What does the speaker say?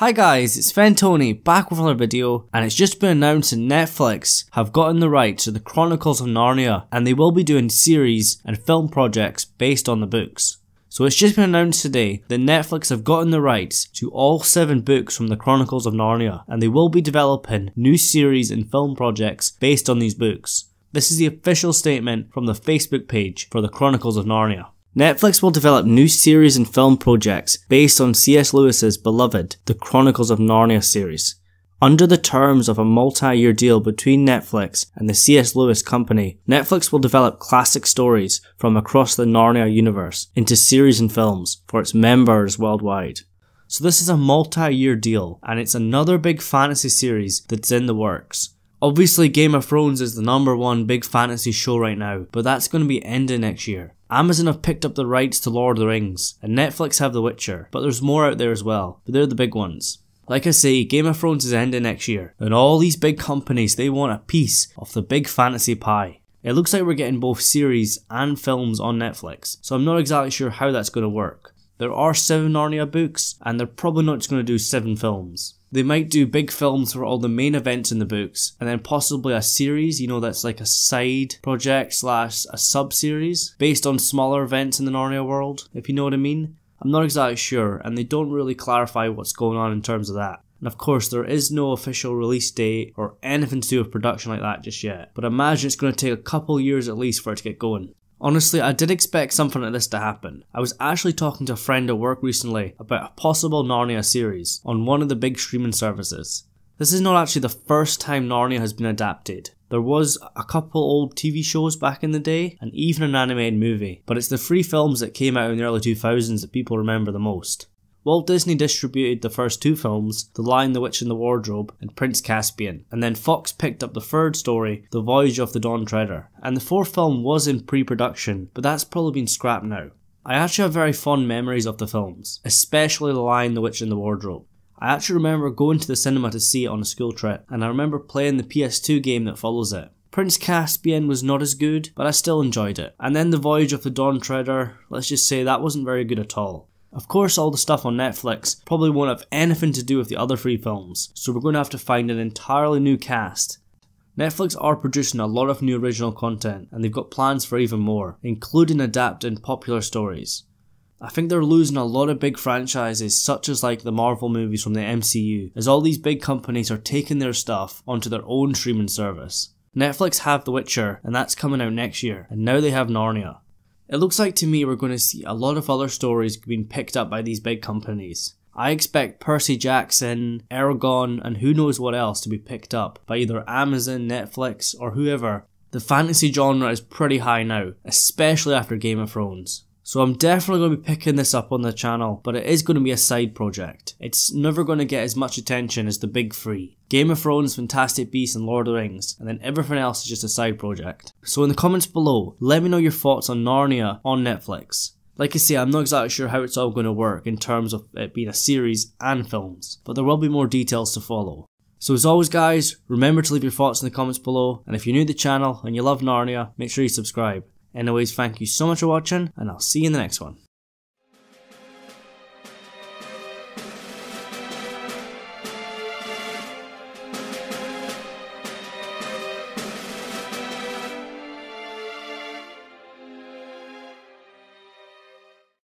Hi guys, it's Fentony back with another video, and it's just been announced that Netflix have gotten the rights to the Chronicles of Narnia, and they will be doing series and film projects based on the books. So it's just been announced today that Netflix have gotten the rights to all 7 books from the Chronicles of Narnia, and they will be developing new series and film projects based on these books. This is the official statement from the Facebook page for the Chronicles of Narnia. Netflix will develop new series and film projects based on C.S. Lewis's beloved The Chronicles of Narnia series. Under the terms of a multi-year deal between Netflix and the C.S. Lewis Company, Netflix will develop classic stories from across the Narnia universe into series and films for its members worldwide. So this is a multi-year deal, and it's another big fantasy series that's in the works. Obviously Game of Thrones is the #1 big fantasy show right now, but that's going to be ending next year. Amazon have picked up the rights to Lord of the Rings, and Netflix have The Witcher, but there's more out there as well, but they're the big ones. Like I say, Game of Thrones is ending next year, and all these big companies, they want a piece of the big fantasy pie. It looks like we're getting both series and films on Netflix, so I'm not exactly sure how that's going to work. There are 7 Narnia books, and they're probably not just going to do 7 films. They might do big films for all the main events in the books, and then possibly a series, that's like a side project / a sub-series, based on smaller events in the Narnia world, if you know what I mean. I'm not exactly sure, and they don't really clarify what's going on in terms of that. And of course, there is no official release date or anything to do with production like that just yet, but I imagine it's going to take a couple years at least for it to get going. Honestly, I did expect something like this to happen. I was actually talking to a friend at work recently about a possible Narnia series on one of the big streaming services. This is not actually the first time Narnia has been adapted. There was a couple old TV shows back in the day, and even an animated movie, but it's the 3 films that came out in the early 2000s that people remember the most. Walt Disney distributed the first 2 films, The Lion, the Witch and the Wardrobe and Prince Caspian, and then Fox picked up the 3rd story, The Voyage of the Dawn Treader, and the 4th film was in pre-production, but that's probably been scrapped now. I actually have very fond memories of the films, especially The Lion, the Witch and the Wardrobe. I actually remember going to the cinema to see it on a school trip, and I remember playing the PS2 game that follows it. Prince Caspian was not as good, but I still enjoyed it. And then The Voyage of the Dawn Treader, let's just say that wasn't very good at all. Of course, all the stuff on Netflix probably won't have anything to do with the other 3 films, so we're going to have to find an entirely new cast. Netflix are producing a lot of new original content, and they've got plans for even more, including adapting popular stories. I think they're losing a lot of big franchises such as like the Marvel movies from the MCU, as all these big companies are taking their stuff onto their own streaming service. Netflix have The Witcher, and that's coming out next year, and now they have Narnia. It looks like to me we're going to see a lot of other stories being picked up by these big companies. I expect Percy Jackson, Eragon and who knows what else to be picked up by either Amazon, Netflix or whoever. The fantasy genre is pretty high now, especially after Game of Thrones. So I'm definitely going to be picking this up on the channel, but it is going to be a side project. It's never going to get as much attention as the big 3. Game of Thrones, Fantastic Beasts and Lord of the Rings, and then everything else is just a side project. So in the comments below, let me know your thoughts on Narnia on Netflix. Like I say, I'm not exactly sure how it's all going to work in terms of it being a series and films, but there will be more details to follow. So as always guys, remember to leave your thoughts in the comments below, and if you're new to the channel and you love Narnia, make sure you subscribe. Anyways, thank you so much for watching, and I'll see you in the next one.